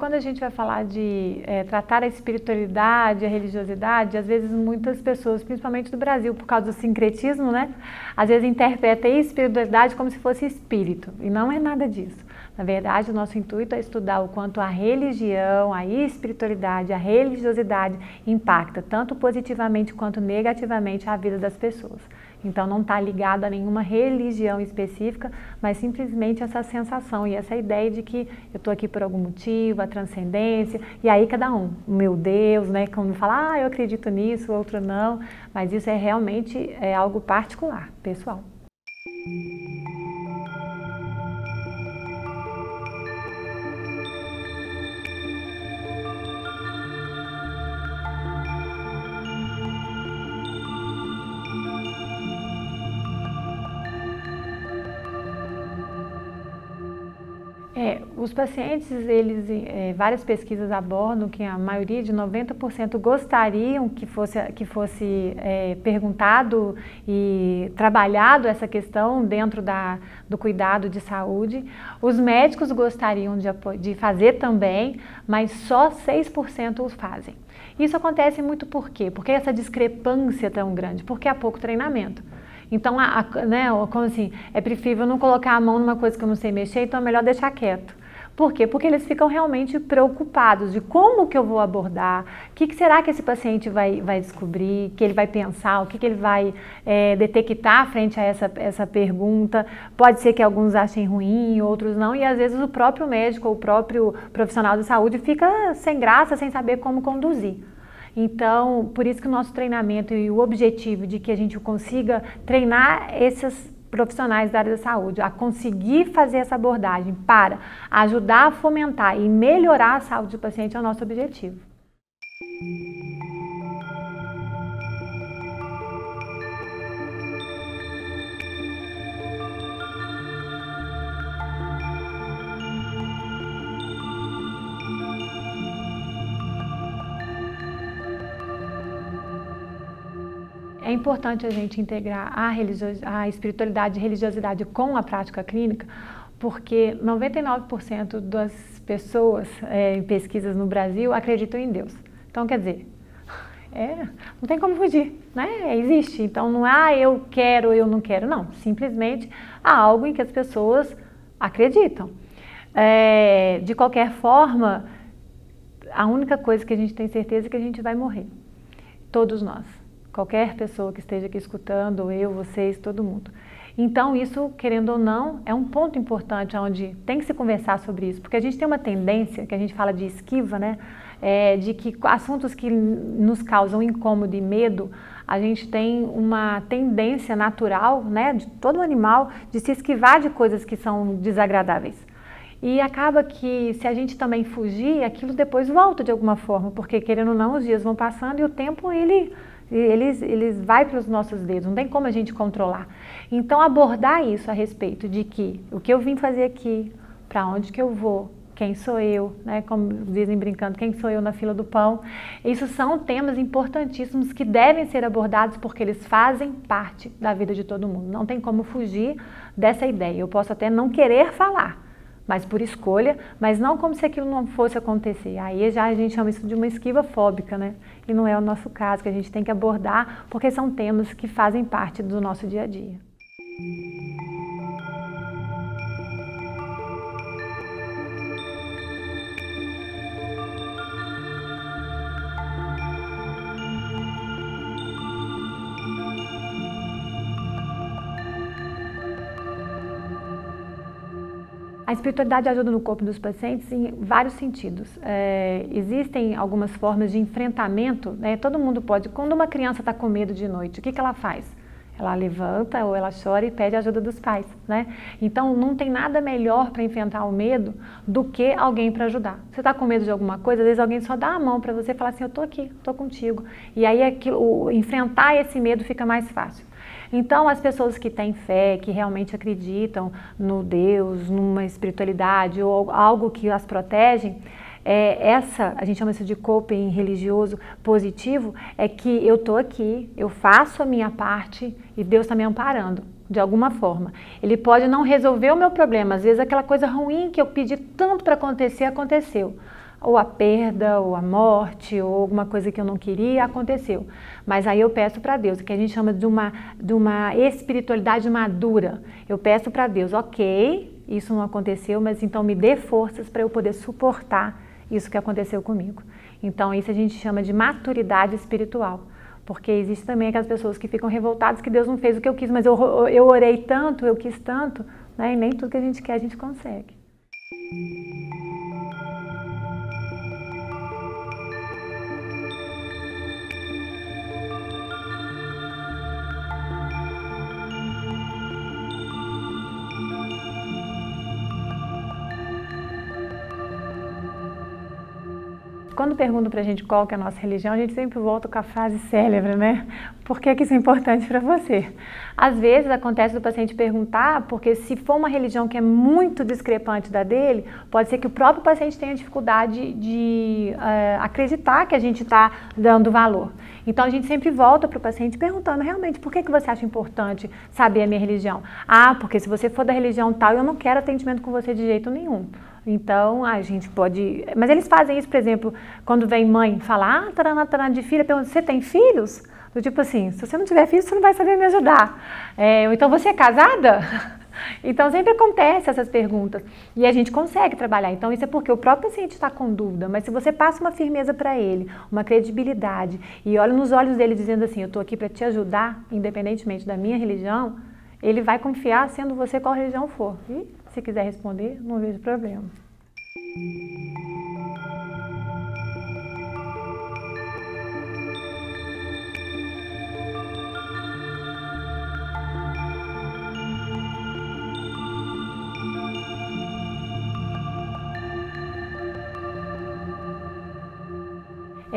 quando a gente vai falar de tratar a espiritualidade, a religiosidade, às vezes muitas pessoas, principalmente do Brasil, por causa do sincretismo, né? Às vezes interpretam a espiritualidade como se fosse espírito, e não é nada disso. Na verdade, o nosso intuito é estudar o quanto a religião, a espiritualidade, a religiosidade impacta tanto positivamente quanto negativamente a vida das pessoas. Então não está ligado a nenhuma religião específica, mas simplesmente essa sensação e essa ideia de que eu estou aqui por algum motivo, a transcendência, e aí cada um, meu Deus, né, como fala, eu acredito nisso, o outro não, mas isso é realmente algo particular, pessoal. Os pacientes, várias pesquisas abordam que a maioria de 90% gostariam que fosse perguntado e trabalhado essa questão dentro do cuidado de saúde. Os médicos gostariam de fazer também, mas só 6% o fazem. Isso acontece muito por quê? Porque essa discrepância é tão grande, porque há pouco treinamento. Então, né, como assim, é preferível não colocar a mão numa coisa que eu não sei mexer, então é melhor deixar quieto. Por quê? Porque eles ficam realmente preocupados de como que eu vou abordar, o que será que esse paciente vai descobrir, que ele vai pensar, o que ele vai detectar frente a essa pergunta. Pode ser que alguns achem ruim, outros não, e às vezes o próprio médico ou o próprio profissional de saúde fica sem graça, sem saber como conduzir. Então, por isso que o nosso treinamento e o objetivo de que a gente consiga treinar esses profissionais da área da saúde a conseguir fazer essa abordagem para ajudar a fomentar e melhorar a saúde do paciente é o nosso objetivo. É importante a gente integrar a espiritualidade e religiosidade com a prática clínica, porque 99% das pessoas em pesquisas no Brasil acreditam em Deus. Então, quer dizer, não tem como fugir, né? Existe. Então, não é eu quero, eu não quero, não. Simplesmente há algo em que as pessoas acreditam. De qualquer forma, a única coisa que a gente tem certeza é que a gente vai morrer. Todos nós. Qualquer pessoa que esteja aqui escutando, eu, vocês, todo mundo. Então, isso, querendo ou não, é um ponto importante onde tem que se conversar sobre isso, porque a gente tem uma tendência, que a gente fala de esquiva, né? De que assuntos que nos causam incômodo e medo, a gente tem uma tendência natural, né, de todo animal, de se esquivar de coisas que são desagradáveis. E acaba que, se a gente também fugir, aquilo depois volta de alguma forma, porque, querendo ou não, os dias vão passando e o tempo, eles vai para os nossos dedos, não tem como a gente controlar. Então, abordar isso a respeito de que o que eu vim fazer aqui, para onde que eu vou, quem sou eu, né? Como dizem brincando, quem sou eu na fila do pão. Isso são temas importantíssimos que devem ser abordados porque eles fazem parte da vida de todo mundo. Não tem como fugir dessa ideia. Eu posso até não querer falar, mas por escolha, mas não como se aquilo não fosse acontecer. Aí já a gente chama isso de uma esquiva fóbica, né? E não é o nosso caso, que a gente tem que abordar, porque são temas que fazem parte do nosso dia a dia. A espiritualidade ajuda no corpo dos pacientes em vários sentidos. Existem algumas formas de enfrentamento, né? Todo mundo pode. Quando uma criança está com medo de noite, o que ela faz? Ela levanta ou ela chora e pede ajuda dos pais, né? Então, não tem nada melhor para enfrentar o medo do que alguém para ajudar. Você está com medo de alguma coisa, às vezes alguém só dá a mão para você e fala assim, eu estou aqui, estou contigo. E aí enfrentar esse medo fica mais fácil. Então, as pessoas que têm fé, que realmente acreditam no Deus, numa espiritualidade ou algo que as protegem, a gente chama isso de coping religioso positivo, é que eu estou aqui, eu faço a minha parte e Deus está me amparando, de alguma forma. Ele pode não resolver o meu problema, às vezes aquela coisa ruim que eu pedi tanto para acontecer, aconteceu. ou a perda, ou a morte, ou alguma coisa que eu não queria, aconteceu. Mas aí eu peço para Deus, que a gente chama de uma espiritualidade madura. Eu peço para Deus, ok, isso não aconteceu, mas então me dê forças para eu poder suportar isso que aconteceu comigo. Então isso a gente chama de maturidade espiritual. Porque existe também aquelas pessoas que ficam revoltadas que Deus não fez o que eu quis, mas eu orei tanto, eu quis tanto, né? E nem tudo que a gente quer a gente consegue. Quando perguntam pra gente qual que é a nossa religião, a gente sempre volta com a frase célebre, né? Por que isso é importante para você? Às vezes acontece do paciente perguntar, porque se for uma religião que é muito discrepante da dele, pode ser que o próprio paciente tenha dificuldade de acreditar que a gente está dando valor. Então a gente sempre volta para o paciente perguntando realmente por que você acha importante saber a minha religião? Ah, porque se você for da religião tal, eu não quero atendimento com você de jeito nenhum. Então, a gente pode... Mas eles fazem isso, por exemplo, quando vem mãe falar, taraná de filha, pergunta, você tem filhos? Do tipo assim, se você não tiver filhos, você não vai saber me ajudar. Ou então, você é casada? Então, sempre acontece essas perguntas. E a gente consegue trabalhar. Então, isso é porque o próprio paciente está com dúvida. Mas se você passa uma firmeza para ele, uma credibilidade, e olha nos olhos dele dizendo assim, eu estou aqui para te ajudar, independentemente da minha religião, ele vai confiar sendo você qual religião for. E se quiser responder, não vejo problema.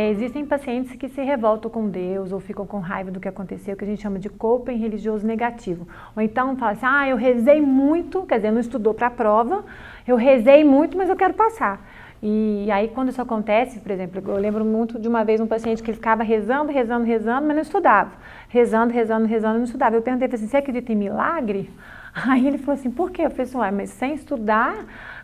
Existem pacientes que se revoltam com Deus ou ficam com raiva do que aconteceu, que a gente chama de coping religioso negativo. Ou então fala assim, eu rezei muito, quer dizer, não estudou para a prova, eu rezei muito, mas eu quero passar. E aí quando isso acontece, por exemplo, eu lembro muito de uma vez um paciente que ele ficava rezando, mas não estudava. Rezando, não estudava. Eu perguntei assim, você acredita em milagre? Aí ele falou assim, por quê? Eu falei assim, mas sem estudar...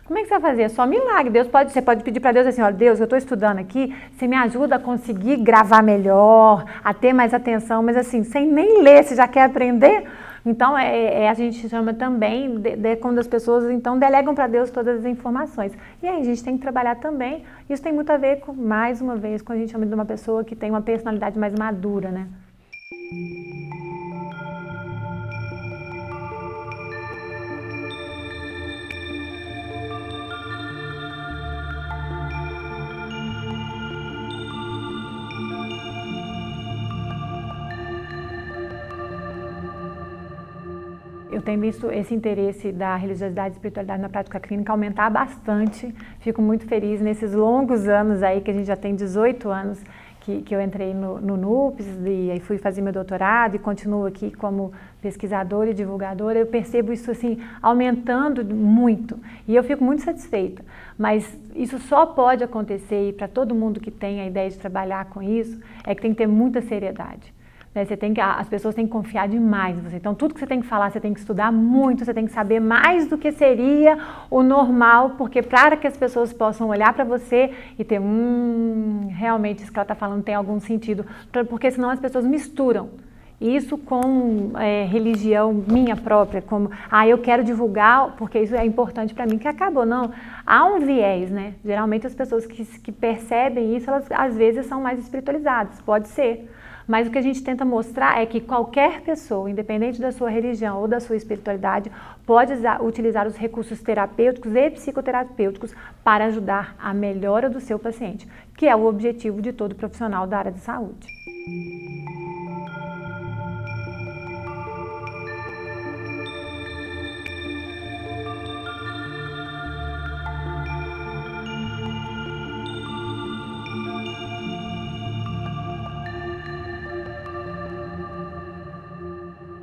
Como é que você vai fazer? É só milagre. Você pode pedir para Deus assim, olha, Deus, eu estou estudando aqui, você me ajuda a conseguir gravar melhor, a ter mais atenção, mas assim, sem nem ler, você já quer aprender? Então, a gente chama também, quando as pessoas então delegam para Deus todas as informações. E aí a gente tem que trabalhar também, isso tem muito a ver com, mais uma vez, quando a gente chama de uma pessoa que tem uma personalidade mais madura, né? Eu tenho visto esse interesse da religiosidade e espiritualidade na prática clínica aumentar bastante. Fico muito feliz nesses longos anos aí, que a gente já tem 18 anos que eu entrei no NUPES e aí fui fazer meu doutorado e continuo aqui como pesquisadora e divulgadora. Eu percebo isso assim aumentando muito e eu fico muito satisfeita. Mas isso só pode acontecer, e para todo mundo que tem a ideia de trabalhar com isso, é que tem que ter muita seriedade. As pessoas têm que confiar demais em você. Então, tudo que você tem que falar, você tem que estudar muito, você tem que saber mais do que seria o normal, porque para que as pessoas possam olhar para você e ter, realmente isso que ela está falando tem algum sentido, porque senão as pessoas misturam isso com religião minha própria, como, eu quero divulgar porque isso é importante para mim, que acabou, não. Há um viés, né? Geralmente as pessoas que percebem isso, elas às vezes são mais espiritualizadas, pode ser. Mas o que a gente tenta mostrar é que qualquer pessoa, independente da sua religião ou da sua espiritualidade, pode utilizar os recursos terapêuticos e psicoterapêuticos para ajudar a melhora do seu paciente, que é o objetivo de todo profissional da área de saúde.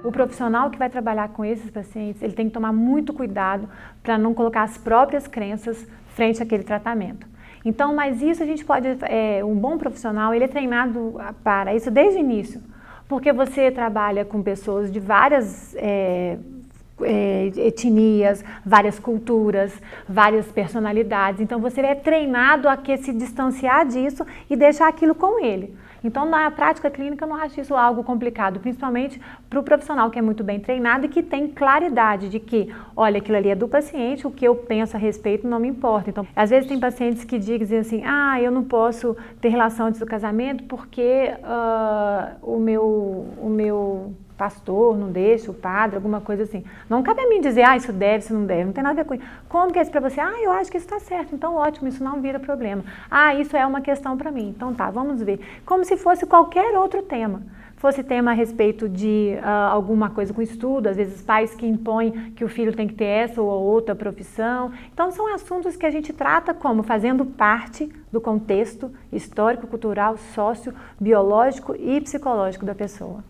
O profissional que vai trabalhar com esses pacientes, ele tem que tomar muito cuidado para não colocar as próprias crenças frente àquele tratamento. Então, mas isso a gente pode, um bom profissional, ele é treinado para isso desde o início, porque você trabalha com pessoas de várias etnias, várias culturas, várias personalidades. Então você é treinado a que se distanciar disso e deixar aquilo com ele. Então na prática clínica eu não acho isso algo complicado, principalmente para o profissional que é muito bem treinado e que tem claridade de que, olha, aquilo ali é do paciente, o que eu penso a respeito não me importa. Então, às vezes tem pacientes que dizem assim, eu não posso ter relação antes do casamento porque o meu pastor não deixa, o padre, alguma coisa assim. Não cabe a mim dizer, isso deve, isso não deve, não tem nada a ver com isso. Como que é isso para você? Eu acho que isso está certo, então ótimo, isso não vira problema. Isso é uma questão para mim, então tá, vamos ver. Como se fosse qualquer outro tema. Fosse tema a respeito de alguma coisa com estudo, às vezes pais que impõem que o filho tem que ter essa ou outra profissão. Então são assuntos que a gente trata como fazendo parte do contexto histórico, cultural, sócio, biológico e psicológico da pessoa.